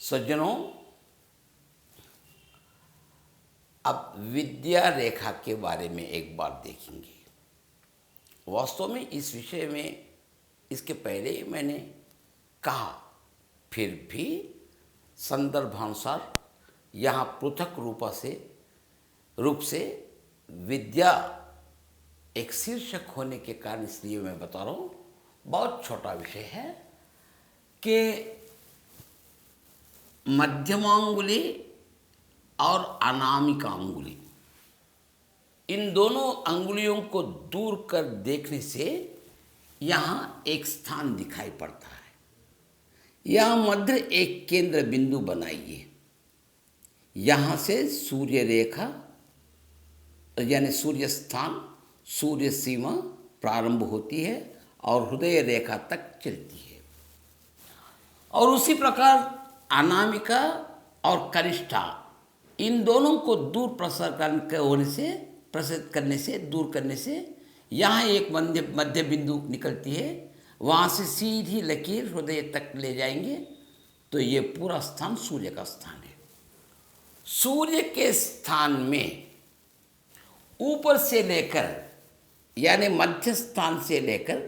सज्जनों, अब विद्या रेखा के बारे में एक बार देखेंगे। वास्तव में इस विषय में इसके पहले ही मैंने कहा, फिर भी संदर्भानुसार यहाँ पृथक रूप से विद्या एक शीर्षक होने के कारण इसलिए मैं बता रहा हूँ। बहुत छोटा विषय है कि मध्यमांगुली और अनामिका अंगुली, इन दोनों अंगुलियों को दूर कर देखने से यहाँ एक स्थान दिखाई पड़ता है। यहाँ मध्य एक केंद्र बिंदु बनाइए। यहाँ से सूर्य रेखा यानी सूर्य स्थान, सूर्य सीमा प्रारंभ होती है और हृदय रेखा तक चलती है। और उसी प्रकार अनामिका और कनिष्ठा, इन दोनों को दूर प्रसारित करने से यहाँ एक मध्य बिंदु निकलती है। वहाँ से सीधी लकीर हृदय तक ले जाएंगे तो ये पूरा स्थान सूर्य का स्थान है। सूर्य के स्थान में ऊपर से लेकर यानी मध्य स्थान से लेकर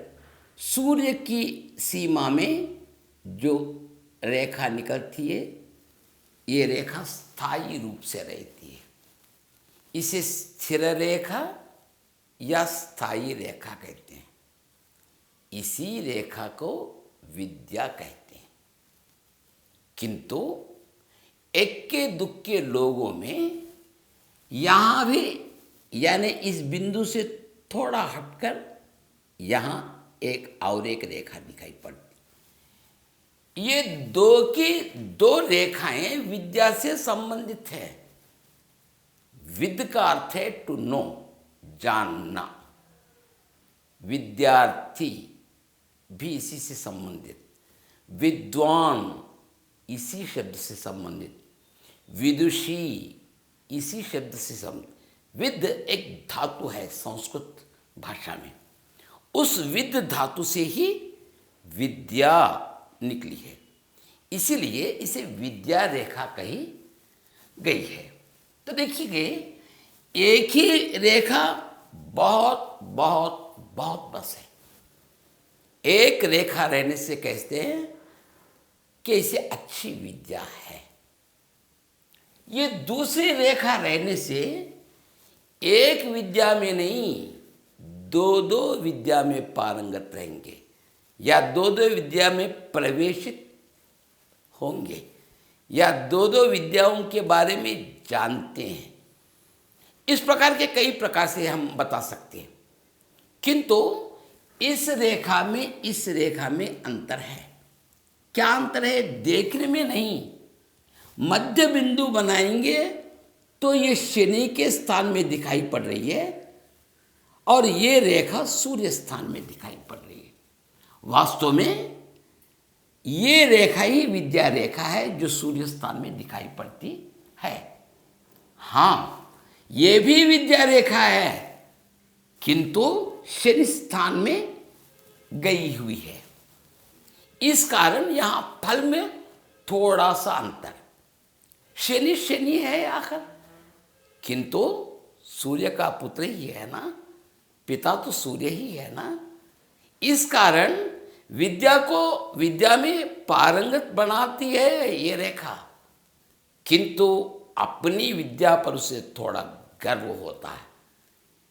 सूर्य की सीमा में जो रेखा निकलती है, ये रेखा स्थायी रूप से रहती है। इसे स्थिर रेखा या स्थायी रेखा कहते हैं। इसी रेखा को विद्या कहते हैं। किंतु एक्के दुक्के लोगों में यहाँ भी यानी इस बिंदु से थोड़ा हटकर यहाँ एक रेखा दिखाई पड़ती। ये दो रेखाएं विद्या से संबंधित है। विद का अर्थ है टू नो, जानना। विद्यार्थी भी इसी से संबंधित, विद्वान इसी शब्द से संबंधित, विदुषी इसी शब्द से संबंधित। विद एक धातु है संस्कृत भाषा में, उस विद धातु से ही विद्या निकली है, इसीलिए इसे विद्या रेखा कही गई है। तो देखिए, एक ही रेखा बहुत बहुत बहुत बस है। एक रेखा रहने से कहते हैं कि इसे अच्छी विद्या है। ये दूसरी रेखा रहने से एक विद्या में नहीं, दो विद्या में पारंगत रहेंगे या दो विद्या में प्रवेशित होंगे या दो विद्याओं के बारे में जानते हैं। इस प्रकार के कई प्रकार से हम बता सकते हैं। किंतु इस रेखा में अंतर है। क्या अंतर है? देखने में नहीं। मध्य बिंदु बनाएंगे तो ये शनि के स्थान में दिखाई पड़ रही है और ये रेखा सूर्य स्थान में दिखाई पड़ रही है। वास्तव में ये रेखा ही विद्या रेखा है जो सूर्य स्थान में दिखाई पड़ती है। हाँ, ये भी विद्या रेखा है, किंतु शनि स्थान में गई हुई है। इस कारण यहाँ फल में थोड़ा सा अंतर। शनि है आखिर, किंतु सूर्य का पुत्र ही है ना, पिता तो सूर्य ही है ना। इस कारण विद्या को विद्या में पारंगत बनाती है ये रेखा, किंतु अपनी विद्या पर उसे थोड़ा गर्व होता है।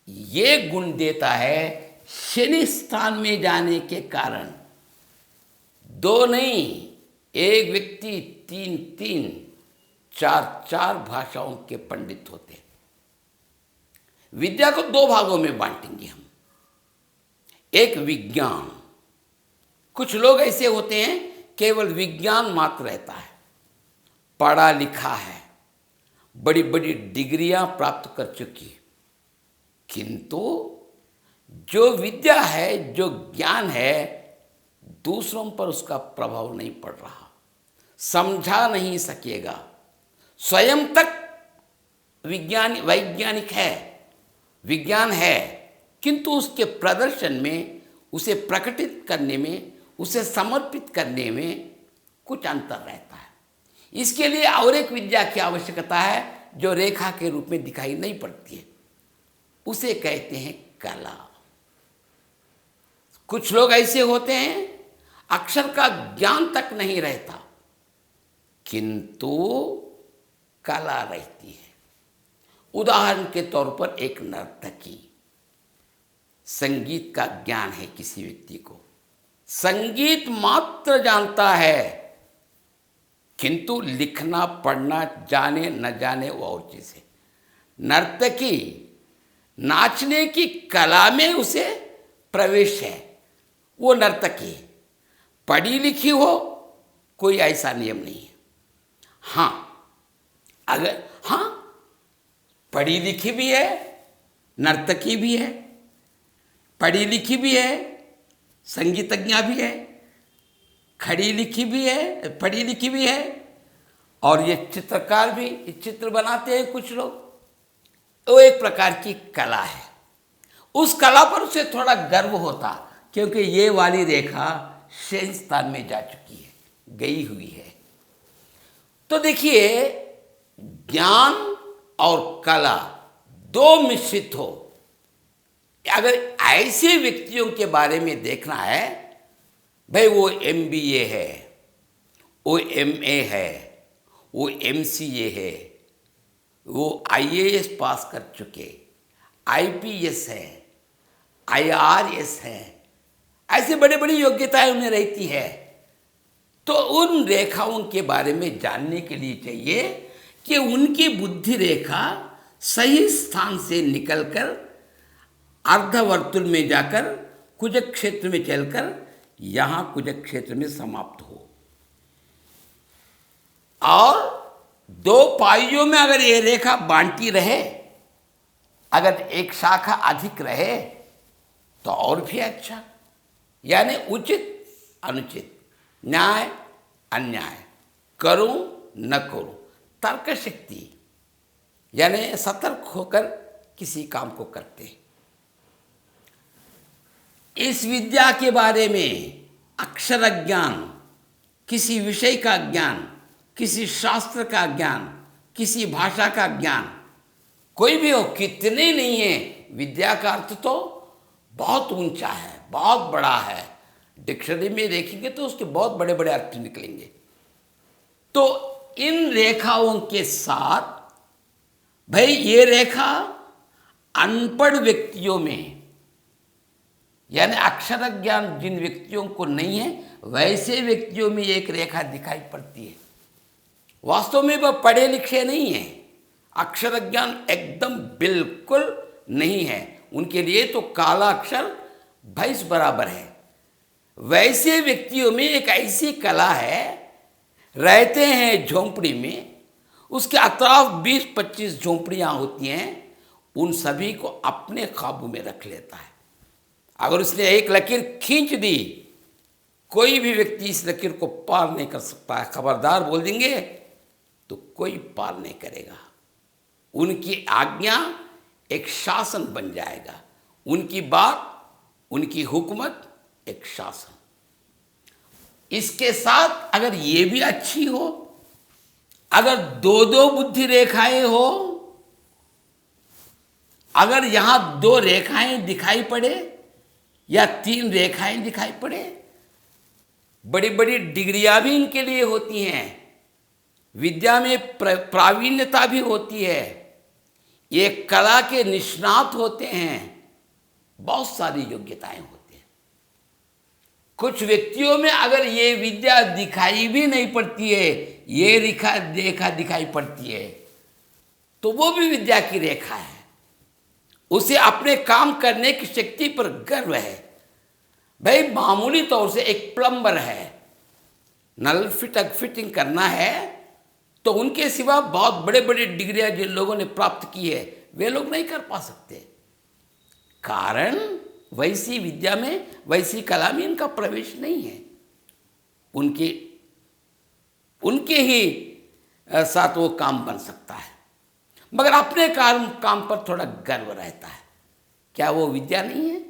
ये गुण देता है शनि स्थान में जाने के कारण। दो नहीं, एक व्यक्ति तीन चार भाषाओं के पंडित होते हैं। विद्या को दो भागों में बांटेंगे हम। एक विज्ञान, कुछ लोग ऐसे होते हैं केवल विज्ञान मात्र रहता है, पढ़ा लिखा है, बड़ी बड़ी डिग्रियां प्राप्त कर चुकी, किंतु जो विद्या है, जो ज्ञान है, दूसरों पर उसका प्रभाव नहीं पड़ रहा, समझा नहीं सकेगा। स्वयं तक वैज्ञानिक है, विज्ञान है, किंतु उसके प्रदर्शन में, उसे प्रकटित करने में, उसे समर्पित करने में कुछ अंतर रहता है। इसके लिए और एक विद्या की आवश्यकता है जो रेखा के रूप में दिखाई नहीं पड़ती है, उसे कहते हैं कला। कुछ लोग ऐसे होते हैं अक्षर का ज्ञान तक नहीं रहता किंतु कला रहती है। उदाहरण के तौर पर एक नर्तकी, संगीत का ज्ञान है किसी व्यक्ति को, संगीत मात्र जानता है किंतु लिखना पढ़ना जाने न जाने वो और चीज है। नर्तकी नाचने की कला में उसे प्रवेश है, वो नर्तकी है। पढ़ी लिखी हो कोई ऐसा नियम नहीं है। हाँ पढ़ी लिखी भी है, नर्तकी भी है, पढ़ी लिखी भी है, संगीतज्ञा भी है, खड़ी लिखी भी है, पढ़ी लिखी भी है, और ये चित्रकार भी चित्र बनाते हैं कुछ लोग। वो एक प्रकार की कला है। उस कला पर उसे थोड़ा गर्व होता क्योंकि ये वाली रेखा शेष स्थान में जा चुकी है, गई हुई है। तो देखिए, ज्ञान और कला दो मिश्रित हो, अगर ऐसे व्यक्तियों के बारे में देखना है, भाई वो MBA है, वो MA है, वो MCA है, वो IAS पास कर चुके, IPS है, IRS है, ऐसे बड़ी बड़ी योग्यताएं उन्हें रहती है। तो उन रेखाओं के बारे में जानने के लिए चाहिए कि उनकी बुद्धि रेखा सही स्थान से निकलकर अर्धवर्तुल में जाकर कुजक क्षेत्र में चलकर यहाँ कुजक क्षेत्र में समाप्त हो, और दो पाइयों में अगर ये रेखा बांटी रहे, अगर एक शाखा अधिक रहे तो और भी अच्छा, यानी उचित अनुचित, न्याय अन्याय, करूं न करूं, तर्क शक्ति, यानी सतर्क होकर किसी काम को करते हैं। इस विद्या के बारे में अक्षर ज्ञान, किसी विषय का ज्ञान, किसी शास्त्र का ज्ञान, किसी भाषा का ज्ञान, कोई भी हो, कितने नहीं है, विद्या का अर्थ तो बहुत ऊंचा है, बहुत बड़ा है। डिक्शनरी में देखेंगे तो उसके बहुत बड़े बड़े अर्थ निकलेंगे। तो इन रेखाओं के साथ, भाई ये रेखा अनपढ़ व्यक्तियों में, यानी अक्षर ज्ञान जिन व्यक्तियों को नहीं है वैसे व्यक्तियों में एक रेखा दिखाई पड़ती है। वास्तव में वह पढ़े लिखे नहीं है, अक्षर ज्ञान एकदम बिल्कुल नहीं है, उनके लिए तो काला अक्षर भैंस बराबर है। वैसे व्यक्तियों में एक ऐसी कला है, रहते हैं झोंपड़ी में, उसके अतराफ 20-25 झोंपड़ियाँ होती हैं, उन सभी को अपने काबू में रख लेता है। अगर उसने एक लकीर खींच दी, कोई भी व्यक्ति इस लकीर को पार नहीं कर सकता है, खबरदार बोल देंगे तो कोई पार नहीं करेगा। उनकी आज्ञा एक शासन बन जाएगा, उनकी बात, उनकी हुकूमत एक शासन। इसके साथ अगर ये भी अच्छी हो, अगर दो दो बुद्धि रेखाएं हो, अगर यहां 2 रेखाएं दिखाई पड़े या 3 रेखाएं दिखाई पड़े, बड़ी बड़ी डिग्रियां भी इनके लिए होती हैं, विद्या में प्रावीण्यता भी होती है, ये कला के निष्णात होते हैं, बहुत सारी योग्यताएं होती हैं। कुछ व्यक्तियों में अगर ये विद्या दिखाई भी नहीं पड़ती है, ये रेखा दिखाई पड़ती है, तो वो भी विद्या की रेखा है, उसे अपने काम करने की शक्ति पर गर्व है। भाई मामूली तौर से एक प्लम्बर है, नल फिटिंग करना है, तो उनके सिवा बहुत बड़े बड़े डिग्रियां जिन लोगों ने प्राप्त की है वे लोग नहीं कर पा सकते, कारण वैसी विद्या में, वैसी कला में इनका प्रवेश नहीं है। उनके ही साथ वो काम बन सकता है, मगर अपने काम पर थोड़ा गर्व रहता है। क्या वो विद्या नहीं है?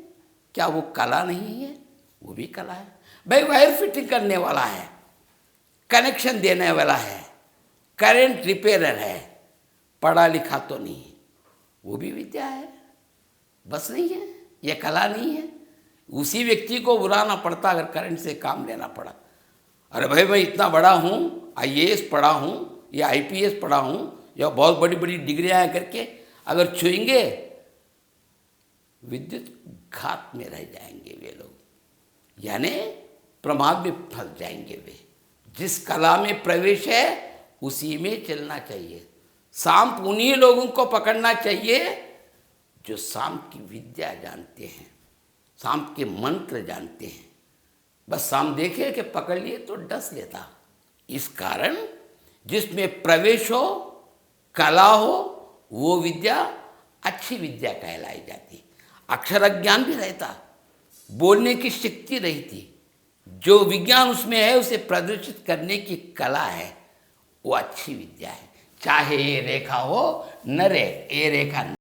क्या वो कला नहीं है? वो भी कला है। भाई वायर फिटिंग करने वाला है, कनेक्शन देने वाला है, करंट रिपेयरर है, पढ़ा लिखा तो नहीं है, वो भी विद्या है। बस नहीं है, यह कला नहीं है। उसी व्यक्ति को बुलाना पड़ता अगर करंट से काम लेना पड़ा। अरे भाई मैं इतना बड़ा हूँ, आईएएस पढ़ा हूँ या आईपीएस पढ़ा हूँ या बहुत बड़ी बड़ी डिग्रियाँ करके अगर छुएंगे, विद्युत घात में रह जाएंगे वे लोग, यानी प्रमाद में फंस जाएंगे वे। जिस कला में प्रवेश है उसी में चलना चाहिए। सांप उन्हीं लोगों को पकड़ना चाहिए जो सांप की विद्या जानते हैं, सांप के मंत्र जानते हैं। बस सांप देखे कि पकड़ लिए तो डस लेता। इस कारण जिसमें प्रवेश हो, कला हो, वो विद्या अच्छी विद्या कहलाई जाती। अक्षर ज्ञान भी रहता, बोलने की शक्ति रहती, जो विज्ञान उसमें है उसे प्रदर्शित करने की कला है, वो अच्छी विद्या है। चाहे ये रेखा हो न रे, ये रेखा